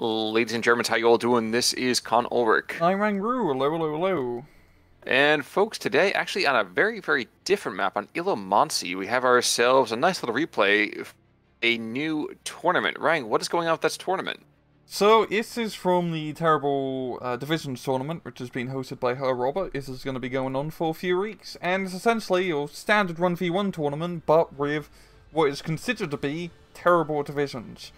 Ladies and Germans, how you all doing? This is Con Ulrich. I'm Rangru, hello, hello, hello. And folks, today, actually on a very, very different map, on Illumonsi, we have ourselves a nice little replay of a new tournament. Rang, what is going on with this tournament? So, this is from the terrible Divisions tournament, which has been hosted by Her Robert. This is going to be going on for a few weeks, and it's essentially your standard 1v1 tournament, but with what is considered to be terrible divisions.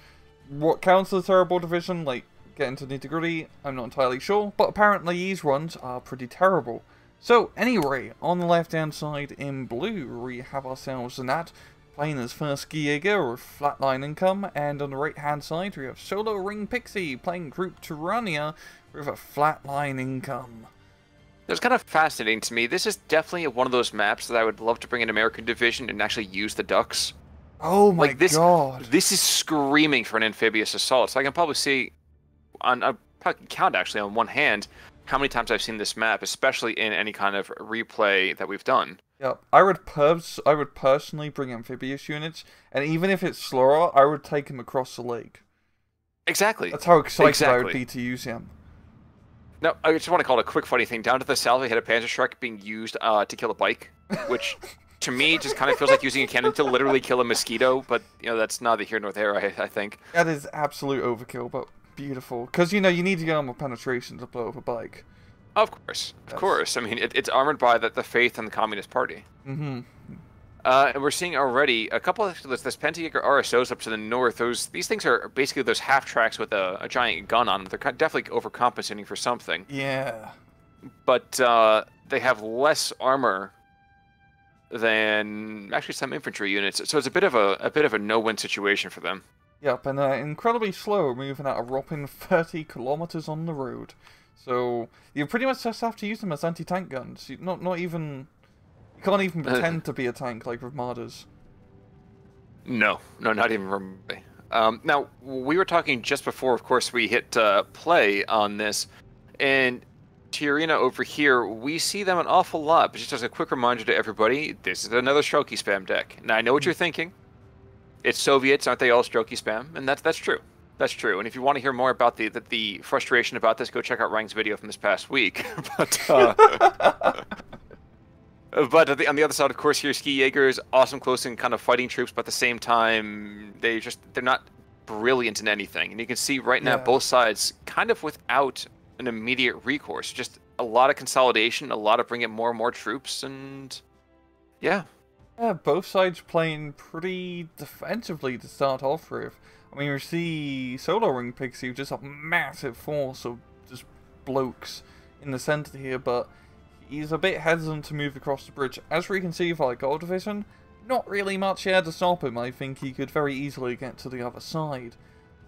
What counts as a terrible division, like, get into nitty-gritty, I'm not entirely sure, but apparently these ones are pretty terrible. So, anyway, on the left-hand side in blue, we have ourselves Znat, playing as first Jäger with flatline income, and on the right-hand side we have Solo Ring Pixy, playing Group Tyrannia with a flatline income. It was kind of fascinating to me. This is definitely one of those maps that I would love to bring an American division and actually use the ducks. Oh my god. god. This is screaming for an amphibious assault. So I can probably see, I probably count actually on one hand, how many times I've seen this map, especially in any kind of replay that we've done. Yep, I would personally bring amphibious units, and even if it's slower, I would take him across the lake. Exactly. That's how excited I would be to use him. Now, I just want to call it a quick funny thing. Down to the south, we had a Panzerschreck being used to kill a bike, which to me just kind of feels like using a cannon to literally kill a mosquito, but you know that's neither here nor there, I think. That is absolute overkill, but beautiful. Because, you know, you need to get on with penetration to blow up a bike. Of course, of course. I mean, it's armored by the faith and the Communist Party. Mm-hmm. And we're seeing already a couple of this Pentajager RSOs up to the north. These things are basically those half tracks with a giant gun on them. They're definitely overcompensating for something. Yeah. But they have less armor than actually some infantry units, so it's a bit of a no-win situation for them. Yep, and incredibly slow, moving at a whopping 30 kilometers on the road. So you pretty much just have to use them as anti-tank guns. You can't even pretend to be a tank like with Martyrs. No, not even remotely. Now we were talking just before, of course, we hit play on this, and Tyrannia over here, we see them an awful lot. But just as a quick reminder to everybody, this is another strokey spam deck. Now I know what you're thinking. It's Soviets, aren't they all strokey spam? And that's true. That's true. And if you want to hear more about the frustration about this, go check out Rang's video from this past week. But but on the other side, of course, here's Ski Jaegers, awesome close and kind of fighting troops, but at the same time, they're not brilliant in anything. And you can see right now both sides kind of without an immediate recourse. Just a lot of consolidation, a lot of bringing more and more troops, and yeah. Yeah, both sides playing pretty defensively to start off with. I mean, we see Solo Ring Pixie with just a massive force of just blokes in the center here, but he's a bit hesitant to move across the bridge. As we can see for our Gold Division, not really much here to stop him. I think he could very easily get to the other side.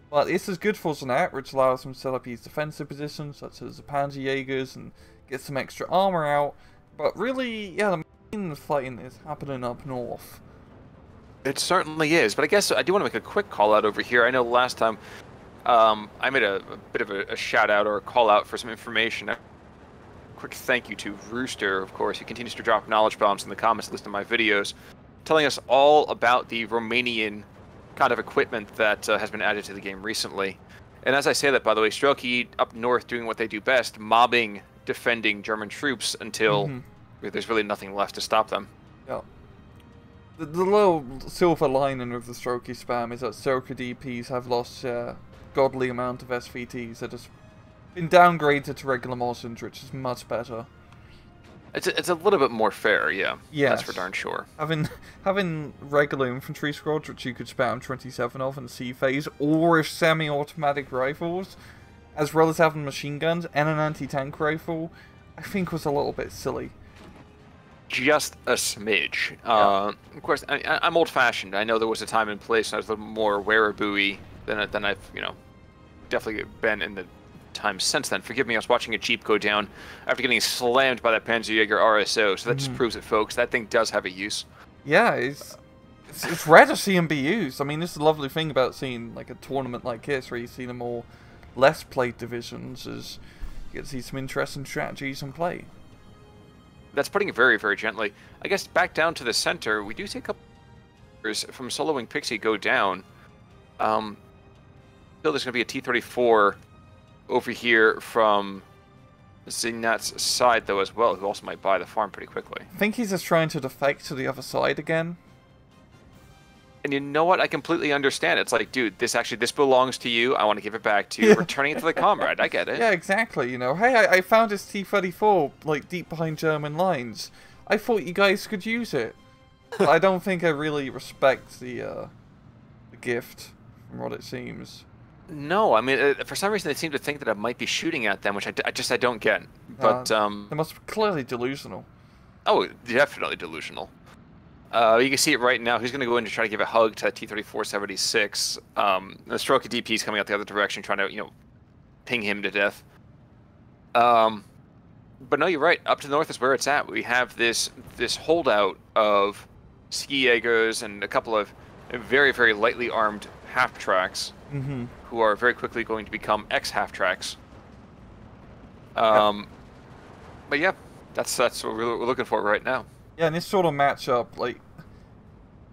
But this is good for Znat, which allows him to set up his defensive positions, such as the Panzerjägers, and get some extra armor out. But really, yeah, the main fighting is happening up north. It certainly is, but I guess I do want to make a quick call out over here. I know last time I made a bit of a shout out or a call out for some information. A quick thank you to Rooster, of course, who continues to drop knowledge bombs in the comments list of my videos, telling us all about the Romanian kind of equipment that has been added to the game recently. And as I say that, by the way, Strelky up north doing what they do best, mobbing, defending German troops until there's really nothing left to stop them. Yeah. The little silver lining of the strokey spam is that Circa DPs have lost a godly amount of SVTs that has been downgraded to regular Mosins, which is much better. It's a little bit more fair, yeah. Yes. That's for darn sure. Having regular infantry squads, which you could spam 27 of in C phase, or semi-automatic rifles, as well as having machine guns and an anti-tank rifle, I think was a little bit silly. Just a smidge. Yeah. Of course, I'm old-fashioned. I know there was a time and place when I was a little more wearaboo-y than I've, definitely been in the time since then. Forgive me, I was watching a Jeep go down after getting slammed by that Panzerjaeger RSO, so that just proves it, folks. That thing does have a use. Yeah, it's rare to see them be used. I mean, this is a lovely thing about seeing like a tournament like this, where you see the more less played divisions, is you get to see some interesting strategies in play. That's putting it very, very gently. I guess back down to the center, we do see a couple from Solo Wing Pixie go down. feel there's going to be a T-34 over here from Znat's side, though, as well, who also might buy the farm pretty quickly. I think he's just trying to defect to the other side again. And you know what? I completely understand. It's like, dude, this belongs to you. I want to give it back to you. Returning it to the comrade. I get it. Yeah, exactly. You know, hey, I found this T-34 like deep behind German lines. I thought you guys could use it. But I don't think I really respect the gift, from what it seems. No, I mean, for some reason they seem to think that I might be shooting at them, which I don't get. But they must be clearly delusional. Oh, definitely delusional. You can see it right now. He's going to go in to try to give a hug to that T-34-76. The stroke of DP is coming out the other direction, trying to, ping him to death. But no, you're right. Up to the north is where it's at. We have this holdout of ski Jaegers and a couple of very, very lightly armed half-tracks who are very quickly going to become ex-half-tracks. But yeah, that's what we're looking for right now. Yeah, in this sort of matchup, like,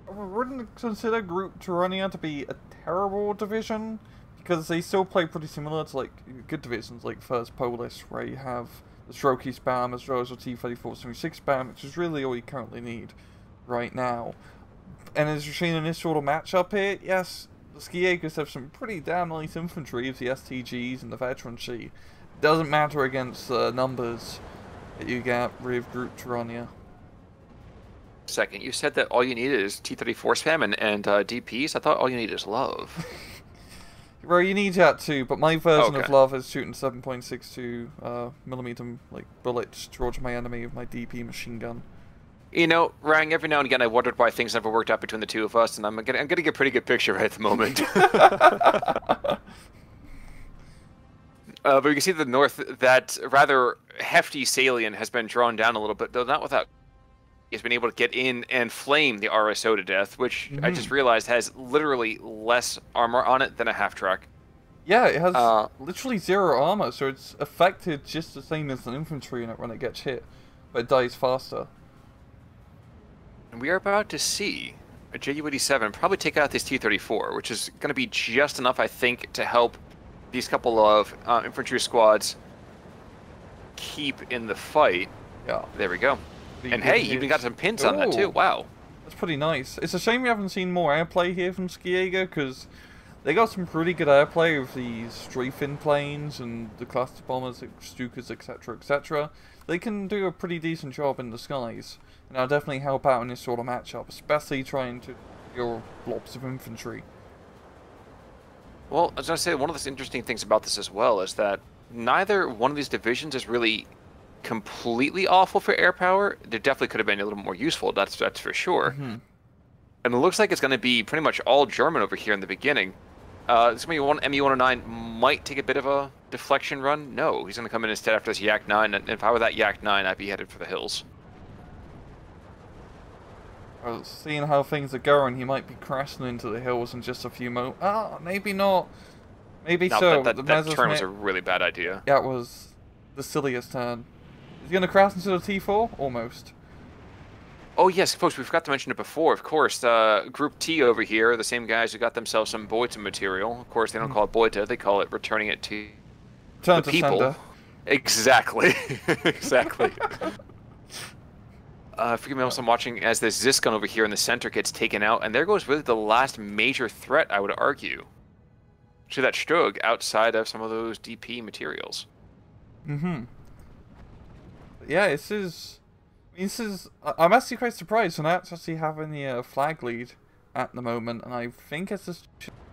I wouldn't consider Group Tyrannia to be a terrible division, because they still play pretty similar to, like, good divisions, like First Polish, where you have the Strokey spam as well as the T-34-76 spam, which is really all you currently need right now. And as you're seeing in this sort of matchup here, yes, the Ski Jaegers have some pretty damn nice infantry of the STGs and the Veterancy. Doesn't matter against the numbers that you get with Group Tyrannia. Second, you said that all you needed is T-34 spam and DPs. I thought all you need is love. Well, you need that too, but my version of love is shooting 7.62 millimeter like bullets towards my enemy with my DP machine gun. You know, Rang, every now and again I wondered why things never worked out between the two of us, and I'm getting a pretty good picture right at the moment. But you can see to the north that rather hefty salient has been drawn down a little bit, though not without. He's been able to get in and flame the RSO to death, which I just realized has literally less armor on it than a half-track. Yeah, it has literally 0 armor, so it's affected just the same as an infantry unit when it gets hit, but it dies faster. And we are about to see a Ju-87 probably take out this T-34, which is going to be just enough, I think, to help these couple of infantry squads keep in the fight. Yeah. There we go. And hey, you even got some pins on that too. Wow. That's pretty nice. It's a shame we haven't seen more airplay here from Ski Jaeger, because they got some pretty good airplay with these strafing planes and the cluster bombers, Stukas, etc., etc. They can do a pretty decent job in the skies, and that'll definitely help out in this sort of matchup, especially trying to kill blobs of infantry. Well, I was going to say, one of the interesting things about this as well is that neither one of these divisions is really completely awful for air power. There definitely could have been a little more useful, that's for sure. And it looks like it's going to be pretty much all German over here in the beginning. It's going to be one ME-109 might take a bit of a deflection run. No, he's going to come in instead after this Yak-9, and if I were that Yak-9, I'd be headed for the hills. Well, seeing how things are going, he might be crashing into the hills in just a few moments. Ah, maybe not. Maybe no, so. That turn was a really bad idea. Yeah, it was the silliest turn. Is he going to crash into the T4? Almost. Oh yes, folks, we forgot to mention it before. Of course, Group T over here, the same guys who got themselves some Boita material. Of course, they don't call it Boita, they call it returning it to the people. Sender. Exactly. Exactly. Forgive me, also I'm watching as this Ziscon over here in the center gets taken out, and there goes really the last major threat, I would argue, to that Strug outside of some of those DP materials. Yeah, this is... I'm actually quite surprised when that's actually having the flag lead at the moment, and I think it's just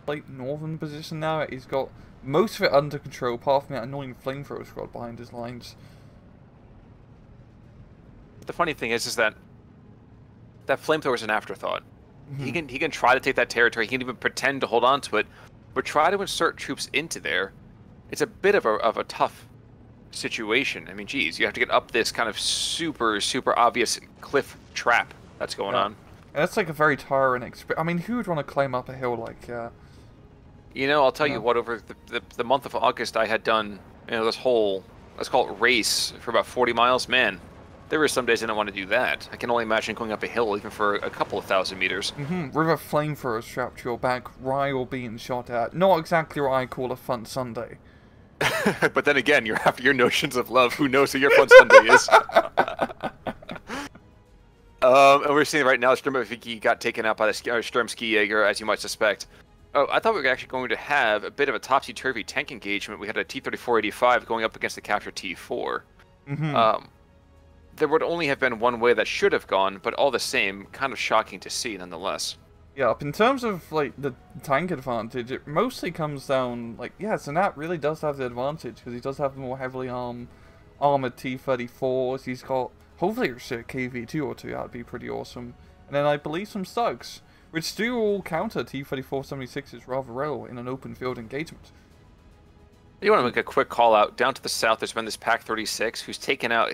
like northern position now. He's got most of it under control, apart from that annoying flamethrower squad behind his lines. The funny thing is that flamethrower is an afterthought. He can try to take that territory. He can even pretend to hold on to it, but try to insert troops into there. It's a bit of a tough situation. I mean, geez, you have to get up this kind of super obvious cliff trap that's going on. And that's like a very tiring experience. I mean, who would want to climb up a hill like that? You know, I'll tell you what, over the month of August, I had done, this whole, let's call it race, for about 40 miles. Man, There were some days I didn't want to do that. I can only imagine going up a hill even for a couple of thousand meters. With a flamethrower strapped to your back while being shot at. Not exactly what I call a fun Sunday. But then again, you're after your notions of love. Who knows who your fun Sunday is? And we're seeing right now, Sturmoviki got taken out by the Sturm Ski Jaeger, as you might suspect. Oh, I thought we were actually going to have a bit of a topsy-turvy tank engagement. We had a T-34-85 going up against the captured T-4. There would only have been one way that should have gone, but all the same, kind of shocking to see nonetheless. Yeah, in terms of, like, the tank advantage, it mostly comes down, like, yeah, Znat really does have the advantage, because he does have more heavily armored T-34s, he's got, hopefully a KV-2 or 2, that'd be pretty awesome. And then I believe some Stugs, which do all counter T-34-76s rather well in an open field engagement. You want to make a quick call out. Down to the south, there's been this Pak-36 who's taken out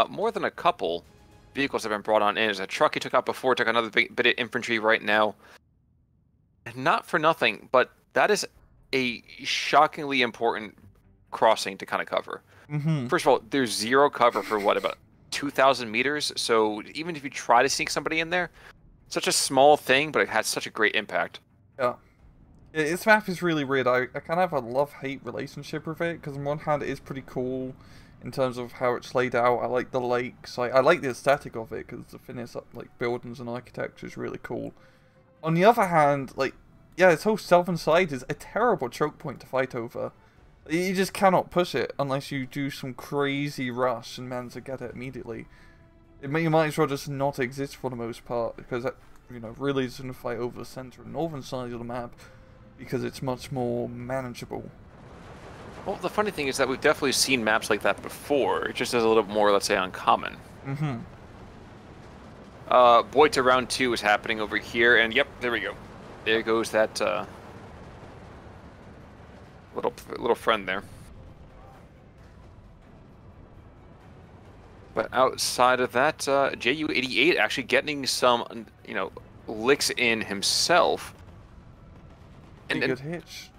more than a couple vehicles that have been brought on in. There's a truck he took out before, took another bit of infantry right now. And not for nothing, but that is a shockingly important crossing to kind of cover. First of all, there's zero cover for what, about 2,000 meters? So even if you try to sneak somebody in there, such a small thing, but it has such a great impact. Yeah. This map is really weird. I kind of have a love-hate relationship with it, because on one hand it is pretty cool in terms of how it's laid out. I like the lakes. I like the aesthetic of it, because the finish up like buildings and architecture is really cool. On the other hand, like, yeah, this whole southern side is a terrible choke point to fight over. You just cannot push it unless you do some crazy rush and manage to get it immediately. You might as well just not exist for the most part, because that, you know, really is going to fight over the center and northern side of the map, because it's much more manageable. Well, the funny thing is that we've definitely seen maps like that before. It just is a little more, let's say, uncommon. Boy to round 2 is happening over here, and yep, there we go. There goes that little friend there. But outside of that, JU-88 actually getting some, you know, licks in himself. And good hitch.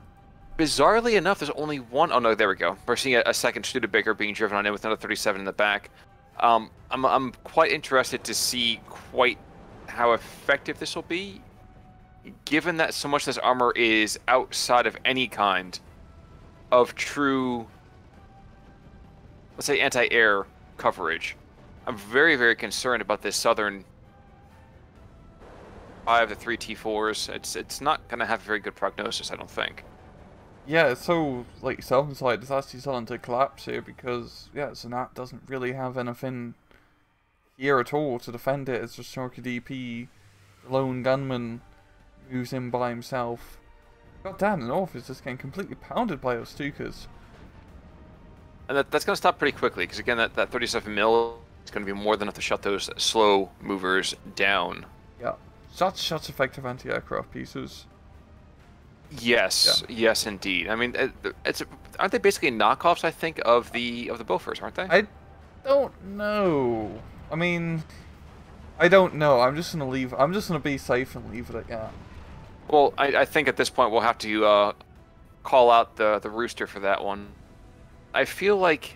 Bizarrely enough, there's only one. Oh no, there we go. We're seeing a second Studebaker being driven on in with another 37 in the back. I'm quite interested to see quite how effective this will be, given that so much of this armor is outside of any kind of true, let's say, anti-air coverage. I'm very, very concerned about this southern 5 to 3 T4s. It's not going to have a very good prognosis, I don't think. Yeah, so, like, southern side is actually starting to collapse here because, yeah, Znat doesn't really have anything here at all to defend it. It's just Snorky DP, lone gunman, moves in by himself. God damn, the north is just getting completely pounded by those Stukas. And that's going to stop pretty quickly, because again, that 37 mil is going to be more than enough to shut those slow movers down. Yeah, such effective anti-aircraft pieces. Yes, yeah. Yes, indeed. I mean, aren't they basically knockoffs? I think of the Bofors, aren't they? I don't know. I mean, I don't know. I'm just gonna leave. I'm just gonna be safe and leave it at that. Well, I think at this point we'll have to call out the rooster for that one. I feel like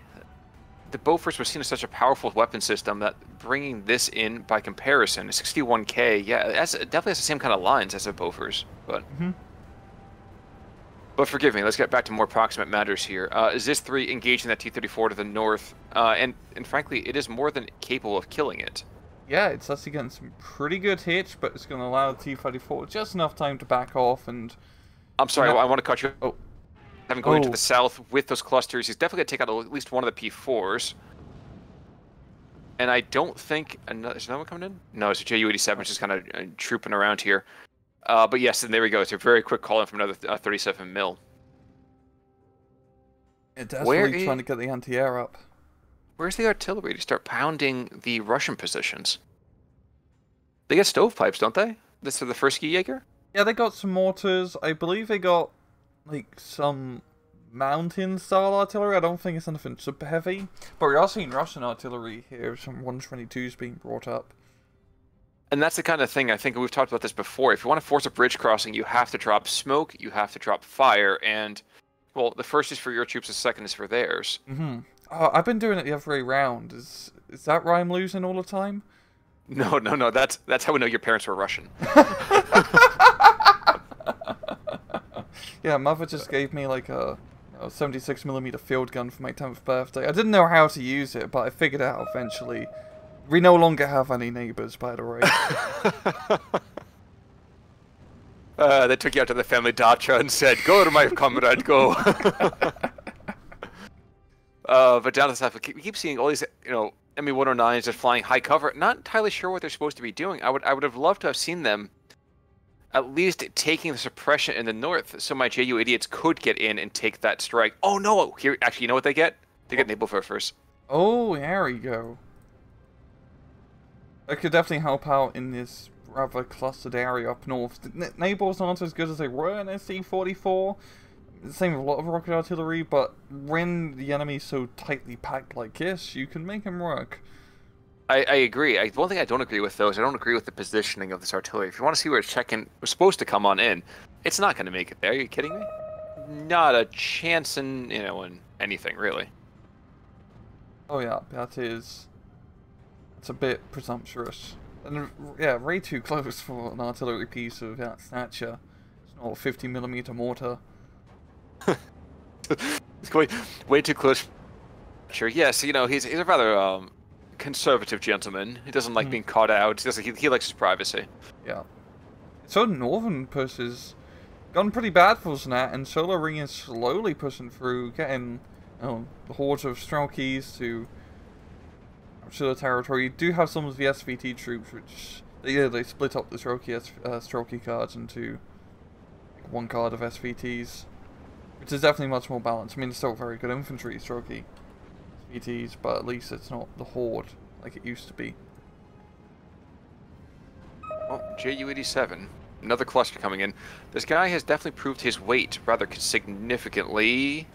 the Bofors was seen as such a powerful weapon system that bringing this in by comparison, 61K, yeah, it definitely has the same kind of lines as the Bofors, but. But forgive me, let's get back to more proximate matters here. Zis 3 engaging that T-34 to the north, and frankly, it is more than capable of killing it. Yeah, it's actually getting some pretty good hits, but it's going to allow the T-34 just enough time to back off and... I'm sorry, I want to cut you... Oh. Having going to the south with those clusters, he's definitely going to take out at least one of the P4s. And I don't think... Is another one coming in? No, it's a JU-87 just kind of trooping around here. But yes, and there we go. It's a very quick call in from another 37 mil. Yeah, definitely trying to get the anti-air up. Where's the artillery to start pounding the Russian positions? They get stovepipes, don't they? This is the first Ski Jaeger? Yeah, they got some mortars. I believe they got, like, some mountain-style artillery. I don't think it's anything super heavy. But we are seeing Russian artillery here. Some 122s being brought up. And that's the kind of thing, I think we've talked about this before. If you want to force a bridge crossing, you have to drop smoke, you have to drop fire, and, well, the first is for your troops, the second is for theirs. Oh, I've been doing it the other way around. Is that why I'm losing all the time? No, no, no. That's how we know your parents were Russian. Yeah, mother just gave me like a 76mm field gun for my 10th birthday. I didn't know how to use it, but I figured it out eventually. We no longer have any neighbors, by the way. They took you out to the family dacha and said, "Go to my comrade, go." But down to the south, we keep seeing all these, ME-109s just flying high cover. Not entirely sure what they're supposed to be doing. I would have loved to have seen them at least taking the suppression in the north, so my JU idiots could get in and take that strike. Oh no! Here, actually, you know what they get? They get naval first. Oh, there we go. That could definitely help out in this rather clustered area up north. Neighbors aren't as good as they were in SC-44. The same with a lot of rocket artillery, but when the enemy's so tightly packed like this, you can make them work. I agree. One thing I don't agree with, though, is I don't agree with the positioning of this artillery. If you want to see where it's was supposed to come on in, it's not going to make it there. Are you kidding me? Not a chance in, in anything, really. Oh yeah, it's a bit presumptuous. And yeah, way too close for an artillery piece of that stature. It's not a 50mm mortar. It's going way too close. Sure, yes, he's a rather conservative gentleman. He doesn't like being caught out. He likes his privacy. Yeah. So northern push has gone pretty bad for Znat, and Solar Ring is slowly pushing through, getting the hordes of Strelkies to the territory. You do have some of the SVT troops, which they split up the Strelky cards into one card of SVTs, which is definitely much more balanced. I mean, it's still very good infantry Strelky SVTs, but at least it's not the horde like it used to be. Well, JU-87, another cluster coming in. This guy has definitely proved his weight rather significantly.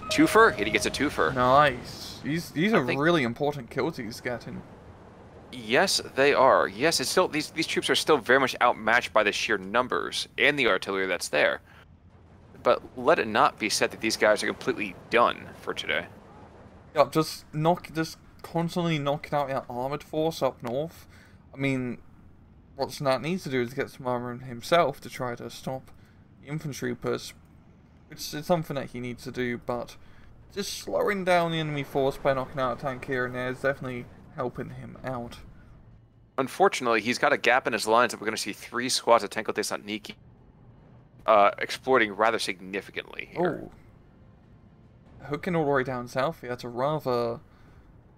Twofer? He gets a twofer. Nice. These are really important kills he's getting. Yes, they are. Yes, it's still these troops are still very much outmatched by the sheer numbers and the artillery that's there. But let it not be said that these guys are completely done for today. Yeah, just constantly knocking out your armored force up north. I mean, what Znat needs to do is get some armor himself to try to stop the infantry push, which is something that he needs to do, but just slowing down the enemy force by knocking out a tank here and there is definitely helping him out. Unfortunately, he's got a gap in his lines that we're going to see 3 squads of Tenko Desantniki exploiting rather significantly here. Oh. Hooking all the way down south here, that's a rather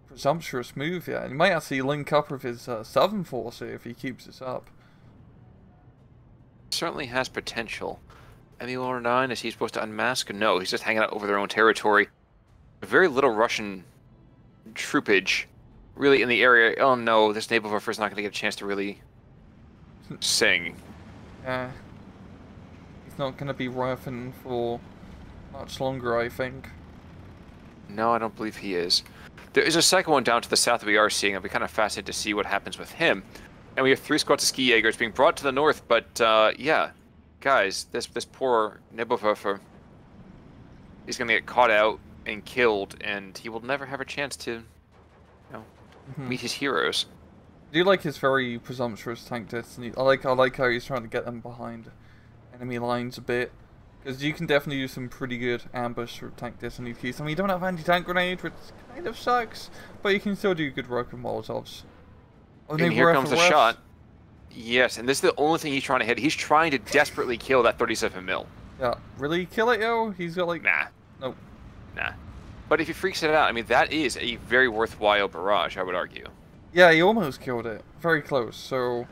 presumptuous move here. He might actually link up with his southern force here if he keeps this up. Certainly has potential. ME-109, is he supposed to unmask? No, he's just hanging out over their own territory. Very little Russian troopage really in the area. Oh no, this naval warfare is not going to get a chance to really sing. Yeah. He's not going to be riffing for much longer, I think. No, I don't believe he is. There is a second one down to the south that we are seeing. I'll be kind of fascinated to see what happens with him. And we have 3 squads of ski Jaegers being brought to the north, but yeah. Guys, this poor Nebelwerfer, he's going to get caught out and killed, and he will never have a chance to, meet his heroes. I do like his very presumptuous tank destiny. I like how he's trying to get them behind enemy lines a bit, because you can definitely do some pretty good ambush with tank destiny keys. I mean, you don't have anti-tank grenade, which kind of sucks, but you can still do good work with Molotovs. Oh, and here comes the shot. Yes, and this is the only thing he's trying to hit. He's trying to desperately kill that 37 mil. Yeah, really kill it, yo? He's got like... Nah. Nope. Nah. But if he freaks it out, I mean, that is a very worthwhile barrage, I would argue. Yeah, he almost killed it. Very close, so...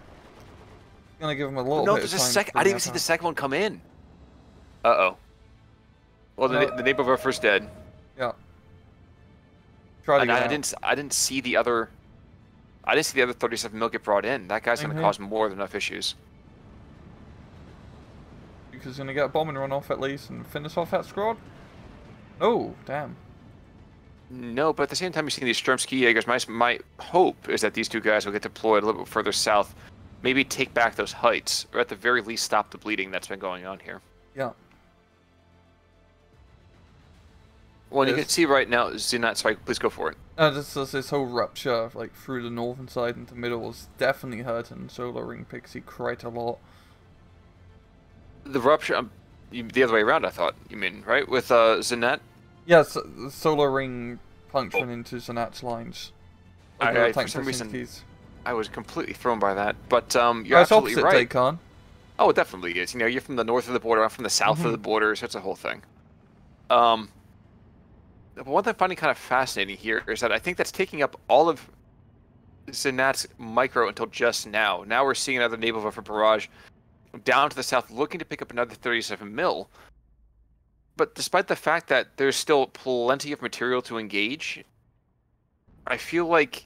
Gonna give him a little bit of time. I didn't even see the second one come in. Uh-oh. Well, the neighbor of our first dead. Yeah. Try to get out. I didn't see the other... I didn't see the other 37 mil get brought in. That guy's going to cause more than enough issues. Because he's going to get a bombing run off at least and finish off that squad? Oh, damn. No, but at the same time, you're seeing these Sturmski Jaegers. My hope is that these 2 guys will get deployed a little bit further south. Maybe take back those heights, or at the very least stop the bleeding that's been going on here. Yeah. Well, you can see right now, Znat, sorry, please go for it. This whole rupture, like, through the northern side into the middle is definitely hurting Solar Ring Pixy quite a lot. The rupture, the other way around, I thought, you mean, right? With Znat? Yes, the Solar Ring puncturing into Znat's lines. Like, for some reason, I was completely thrown by that. But you're it's absolutely opposite, right. Dakan. Oh, it definitely is. You know, you're from the north of the border, I'm from the south of the border, so it's a whole thing. But one thing I'm finding kind of fascinating here is that I think that's taking up all of Znat's micro until just now. Now we're seeing another naval buffer barrage down to the south, looking to pick up another 37 mil. But despite the fact that there's still plenty of material to engage, I feel like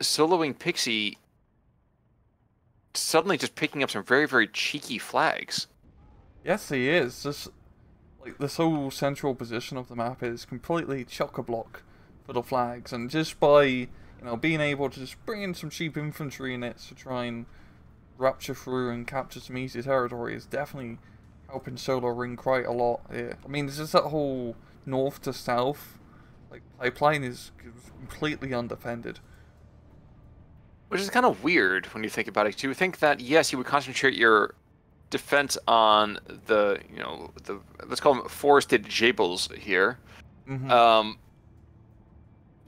soloing Pixy suddenly just picking up some very, very cheeky flags. Yes, he is. Just like this whole central position of the map is completely chock-a-block for the flags, and just by being able to just bring in some cheap infantry units to try and rupture through and capture some easy territory is definitely helping Solar Ring quite a lot here. I mean, it's just that whole north to south pipeline is completely undefended. Which is kind of weird when you think about it. You would think that, yes, you would concentrate your defense on the, let's call them forested jables here.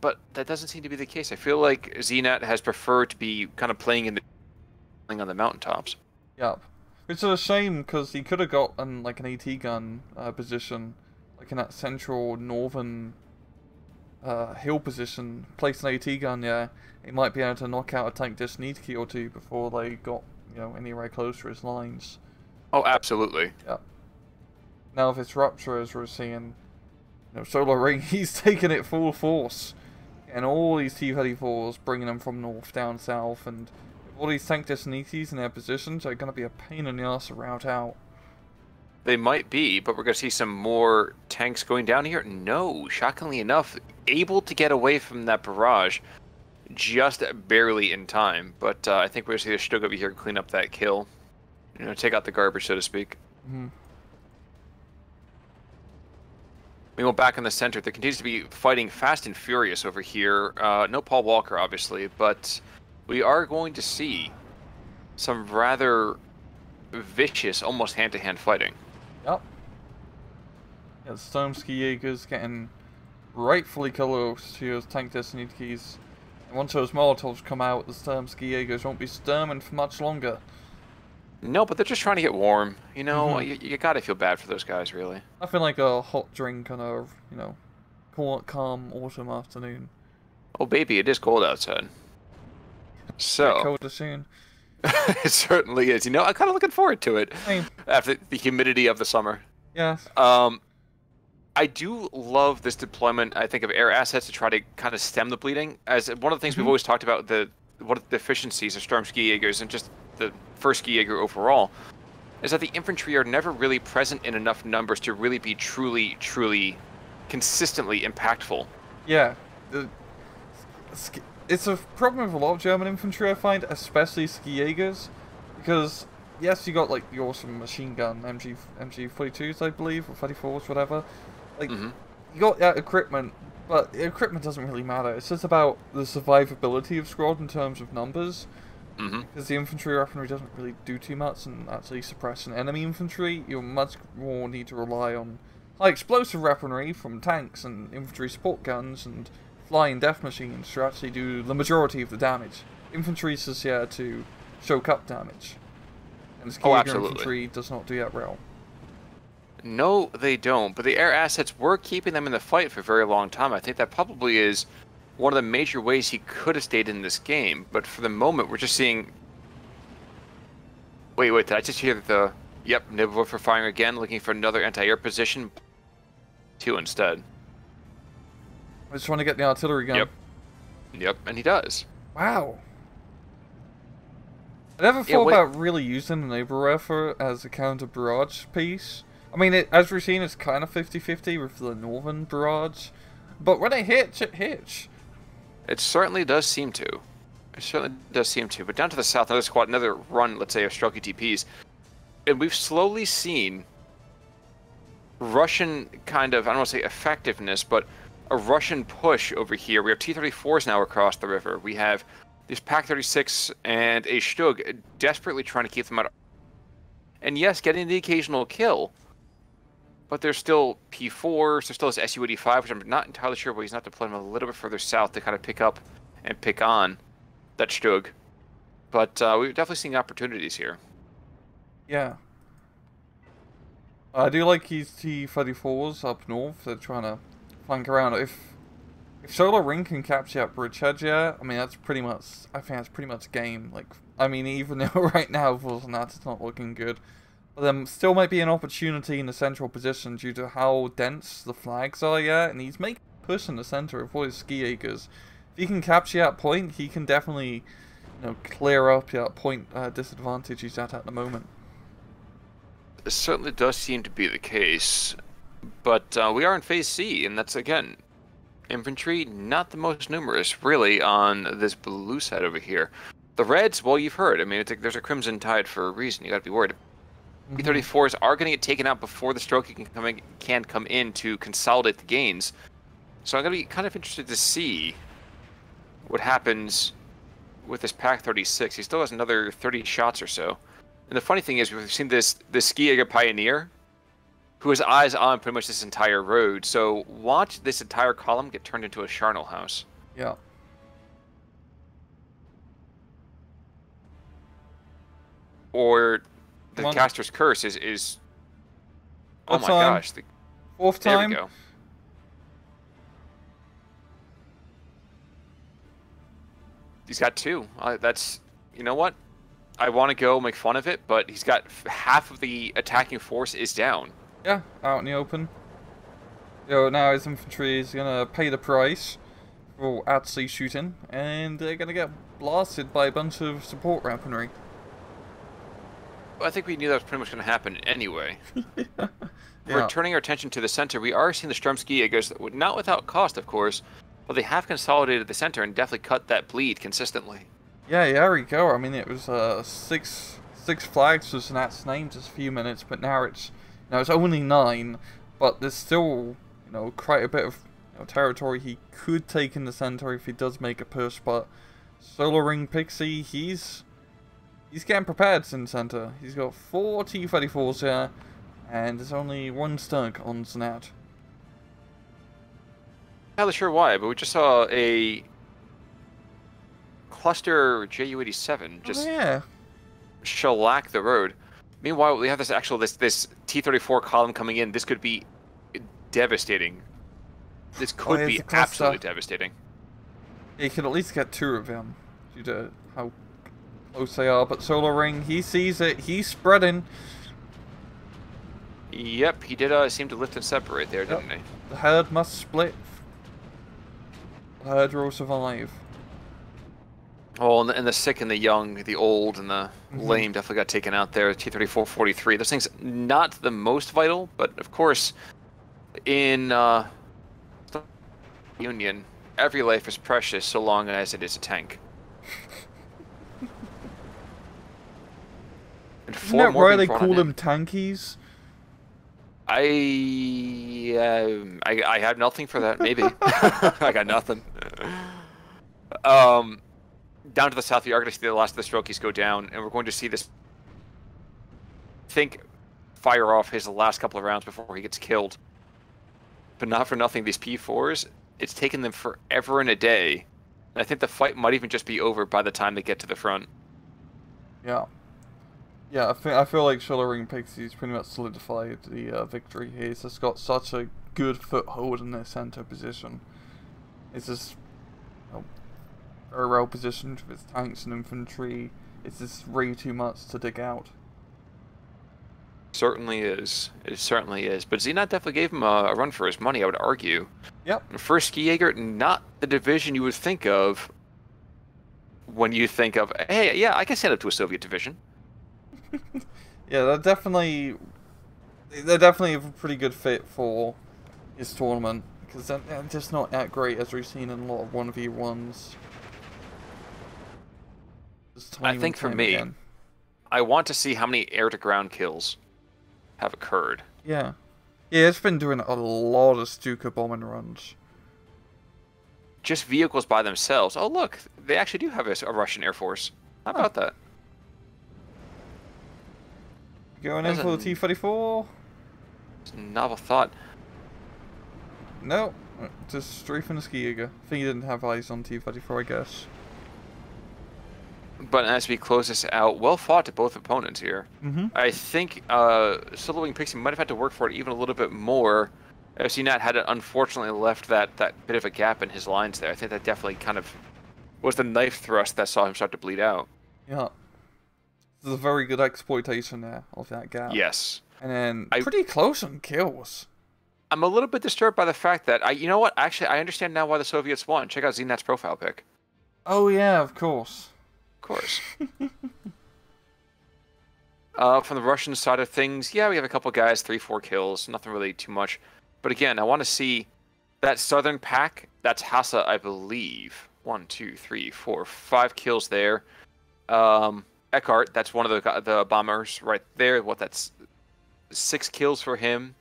But that doesn't seem to be the case. I feel like Znat has preferred to be kind of playing on the mountaintops. Yep. Which is a shame, because he could have got an AT gun position, like in that central northern hill position, place an AT gun, yeah. He might be able to knock out a tank Desnitki or two before they got, anywhere close to his lines. Oh, absolutely. Yeah. Now with its rupture, as we're seeing, Solar Ring, he's taking it full force. And all these T-34s, bringing them from north down south, and all these tank Desnitis in their positions are going to be a pain in the ass to route out. They might be, but we're going to see some more tanks going down here. No, shockingly enough, able to get away from that barrage just barely in time. But I think we're going to see the Stug over here clean up that kill. Take out the garbage, so to speak. We go back in the center. There continues to be fighting fast and furious over here. No Paul Walker, obviously, but we are going to see some rather vicious, almost hand-to-hand fighting. Yep. Yeah, the Sturmski Jaegers getting rightfully close to those tank Desnitkis. And once those Molotovs come out, the Sturmski Jaegers won't be sturming for much longer. No, but they're just trying to get warm. You gotta feel bad for those guys, really. Nothing like a hot drink on a, calm autumn afternoon. Oh, baby, it is cold outside. So. Colder soon. It certainly is. I'm kind of looking forward to it. Same. After the humidity of the summer. Yes. I do love this deployment, I think, of air assets to try to kind of stem the bleeding. As one of the things we've always talked about, what are the deficiencies of Sturmski Jaegers and just the first Jaeger overall, is that the infantry are never really present in enough numbers to really be truly, truly consistently impactful. Yeah. It's a problem with a lot of German infantry, I find, especially Ski Jaegers, because yes, you got the awesome machine gun MG42s, I believe, or 34s, whatever. You got that equipment, but the equipment doesn't really matter. It's just about the survivability of squad in terms of numbers. Because the infantry weaponry doesn't really do too much, and actually suppressing enemy infantry, you much more need to rely on high explosive weaponry from tanks and infantry support guns and flying death machines to actually do the majority of the damage. Infantry is just here to choke up damage. And the Ski Jaeger infantry does not do that well. No, they don't. But the air assets were keeping them in the fight for a very long time. I think that probably is one of the major ways he could have stayed in this game. But for the moment, we're just seeing... Wait, did I just hear the... Yep, Nibelwurfer firing again, looking for another anti-air position. 2 instead. I just want to get the artillery gun. Yep, and he does. Wow. I never thought about really using the Nibelwurfer as a counter-barrage piece. I mean, as we've seen, it's kind of 50-50 with the northern barrage. But when it hits, it hits. It certainly does seem to. It certainly does seem to. But down to the south, another squad, another run, let's say, of Strelky TPs. And we've slowly seen Russian kind of, I don't want to say effectiveness, but a Russian push over here. We have T-34s now across the river. We have this Pak-36 and a Stug desperately trying to keep them out. And yes, getting the occasional kill, but there's still P4s, there's still this Su-85, which I'm not entirely sure why he's not deploying a little bit further south to kind of pick up and pick on that Stug. But we're definitely seeing opportunities here. Yeah. I do like his T-34s up north. They're trying to flank around. If Solar Ring can capture that bridgehead, yeah, I mean that's pretty much. I think that's pretty much game. Like, I mean, even though right now for Znat it's not looking good, but there still might be an opportunity in the central position due to how dense the flags are. Yeah, and he's making a push in the center of all his ski acres. If he can capture that point, he can definitely, clear up that point disadvantage he's at the moment. It certainly does seem to be the case, but we are in Phase C, and that's, again, infantry not the most numerous, really, on this blue side over here. The Reds, well, you've heard. I mean, there's a Crimson Tide for a reason. You got to be worried. P-34s are going to get taken out before the stroke can come in to consolidate the gains. So I'm going to be kind of interested to see what happens with this Pak-36. He still has another 30 shots or so. And the funny thing is, we've seen this Ski Pioneer, who has eyes on pretty much this entire road. So watch this entire column get turned into a charnel house. Yeah. Or the caster's curse is oh my gosh. Fourth time. There we go. He's got two. That's, you know what? I want to go make fun of it, but he's got half of the attacking force is down. Yeah, out in the open. Now his infantry is gonna pay the price for at-sea shooting, and they're gonna get blasted by a bunch of support weaponry. Well, I think we knew that was pretty much going to happen anyway. Yeah. We're turning our attention to the center. We are seeing the Strumski goes not without cost, of course, but they have consolidated the center and definitely cut that bleed consistently. Yeah, there we go. I mean, it was six flags was Znat's name just a few minutes, but now it's only 9, but there's still quite a bit of territory he could take in the center if he does make a push. But Solar Ring Pixy, he's getting prepared in the center. He's got 4 T-34s here, and there's only 1 Stug on Znat. Not really sure why, but we just saw a cluster Ju-87 just shellac the road. Meanwhile, we have this T-34 column coming in. This could be devastating. This could be absolutely devastating. You can at least get 2 of them due to how close they are. But Solar Ring, he sees it. He's spreading. Yep, he did seem to lift and separate there, didn't he? The herd must split. The herd will survive. Oh, and the sick and the young, the old and the lame definitely got taken out there. T-34-43. Those things not the most vital, but of course, in Union, every life is precious so long as it is a tank. And Isn't that why they call them tankies? I have nothing for that. Maybe I got nothing. Down to the south, we are going to see the last of the Strokies go down, and we're going to see this. Fire off his last couple of rounds before he gets killed. But not for nothing, these P4s, it's taken them forever and a day. And I think the fight might even just be over by the time they get to the front. Yeah. Yeah, I feel like Solar Ring Pixie's pretty much solidified the victory here. He's just got such a good foothold in their center position. It's just very well positioned with its tanks and infantry. It's just way too much to dig out. Certainly is. It certainly is. But Znat definitely gave him a run for his money, I would argue. Yep. First Ski Jaeger, not the division you would think of when you think of, hey, yeah, I can stand up to a Soviet division. Yeah, they're definitely a pretty good fit for his tournament, because they're just not that great as we've seen in a lot of 1v1s. I think for me, I want to see how many air-to-ground kills have occurred. Yeah. Yeah, it's been doing a lot of Stuka bombing runs. Just vehicles by themselves. Oh, look, they actually do have a Russian Air Force. How about that? Going in for the T-34? It's a novel thought. No, just straight from the Skiega. I think he didn't have eyes on T-34, I guess. But as we close this out, well fought to both opponents here. Mm-hmm. I think Soloing Pixie might have had to work for it even a little bit more. Znat had unfortunately left that bit of a gap in his lines there. I think that definitely kind of was the knife thrust that saw him start to bleed out. Yeah. There's a very good exploitation there of that gap. Yes. And then pretty close on kills. I'm a little bit disturbed by the fact that, you know what, actually, I understand now why the Soviets won. Check out Znat's profile pic. Oh yeah, of course. Of course. From the Russian side of things, yeah, we have a couple guys, 3-4 kills, nothing really too much. But again, I want to see that southern pack. That's Hassa, I believe. 1, 2, 3, 4, 5 kills there. Eckhart, that's one of the bombers right there. What, that's 6 kills for him.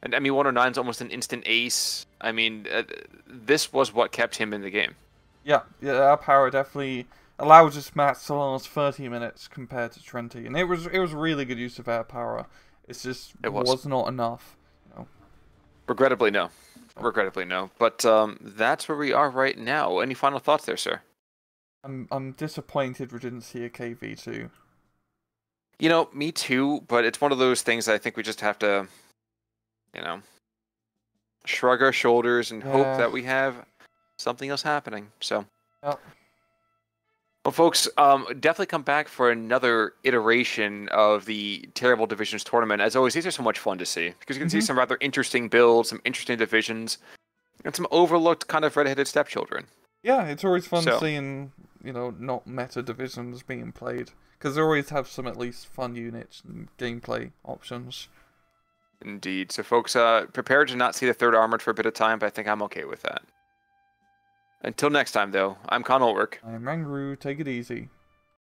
And I mean, 109's almost an instant ace. I mean, this was what kept him in the game. Yeah, our power definitely allows this match to last 30 minutes compared to Trenti, and it was really good use of air power. It's just was not enough. You know. Regrettably, no. Regrettably, no. But that's where we are right now. Any final thoughts there, sir? I'm disappointed we didn't see a KV2. You know, me too. But it's one of those things I think we just have to, you know, shrug our shoulders and hope that we have something else happening. So. Yep. Well, folks, definitely come back for another iteration of the Terrible Divisions tournament. As always, these are so much fun to see because you can see some rather interesting builds, some interesting divisions, and some overlooked kind of red-headed stepchildren. Yeah, it's always fun seeing, you know, not meta divisions being played because they always have some at least fun units and gameplay options. Indeed. So, folks, prepare to not see the third armored for a bit of time, but I think I'm okay with that. Until next time, though, I'm Con Ulrich. I'm Rangru. Take it easy.